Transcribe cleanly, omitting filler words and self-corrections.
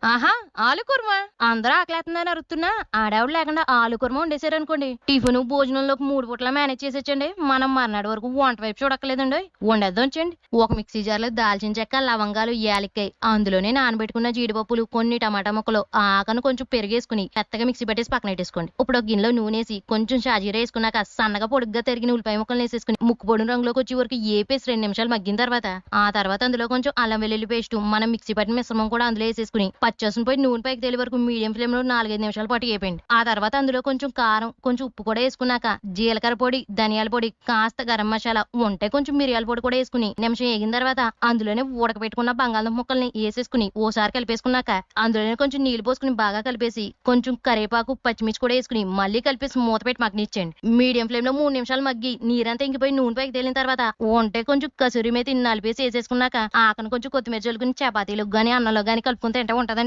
ఆహా! ఆలు కుర్మా. అందరూ ఆకలేత్తందని అరుస్తున్నా, ఆడావిడ లేకుండా ఆలు కుర్మా వండేశారనుకోండి, టిఫిను, భోజనంలోకి 3 పూటలా మేనేజ్ చేసేయొచ్చండి. మనం మర్నాడు వరకు వంట వైపు చూడక్కర్లేదండోయ్. వండేద్దామొచ్చేయండి. ఒక మిక్సీ జార్‌లో దాల్చిన చెక్క, లవంగాలు, యాలక్కాయి, అందులోనే నానబెట్టుకున్న జీడిపప్పులు, కొన్ని టమాటా ముక్కలు, ఆఖన కొంచెం పెరుగేసుకుని మెత్తగా మిక్సీ పట్టేసి పక్కనెట్టేసుకోండి. ఇప్పుడు ఒక గిన్నెలో నూనేసి, కొంచెం షాజీరా ఏసుకున్నాక సన్నగా పొడుగ్గా తరిగిన ఉల్లిపాయ ముక్కలనేసేసుకుని, ముక్కు పొడిన రంగులోకొచ్చే వరకు ఏపేసి 2 నిమిషాలు మగ్గిన తర్వాత అందులో కొంచెం అల్లం వెల్లుల్లి పేస్టు, మనం మిక్సీ పట్టిన మిశ్రమం కూడా అందులో ఏసేసుకుని, పచ్చివాసన పోయి నూనె పైకి తేలే వరకు మీడియం ఫ్లేమ్‌లో 4, 5 నిమిషాల పాటు ఏపేయండి. ఆ తర్వాత అందులో కొంచెం కారం, కొంచెం ఉప్పు కూడా ఏసుకున్నాక, జీలకర్ర పొడి, ధనియాల పొడి, కాస్త గరం మసాలా, ఉంటే కొంచెం మిరియాల పొడి కూడా ఏసుకుని, నిమిషం ఏగిన తర్వాత అందులోనే ఉడకబెట్టుకున్న బంగాళదుంప ముక్కల్ని ఏసేసుకుని, ఓసారి కలిపేసుకున్నాక, అందులోనే కొంచెం నీళ్లు పోసుకుని బాగా కలిపేసి, కొంచెం కరివేపాకు, పచ్చిమిర్చి కూడా ఏసుకుని, మళ్ళీ కలిపేసి మూత పెట్టి మగ్గనిచ్చేయండి. మీడియం ఫ్లేమ్‌లో 3 నిమిషాలు మగ్గి, నీరంతా ఇంకిపోయి నూనె పైకి తేలిన తర్వాత, ఉంటే కొంచెం కసూరి మేతి నలిపేసి ఏసేసుకున్నాక, ఆఖన కొంచెం కొత్తిమీర చల్లుకుని చపాతీలోకి గాని, అన్నంలో గాని కలుపుకొని తింటే ఉంటదండి.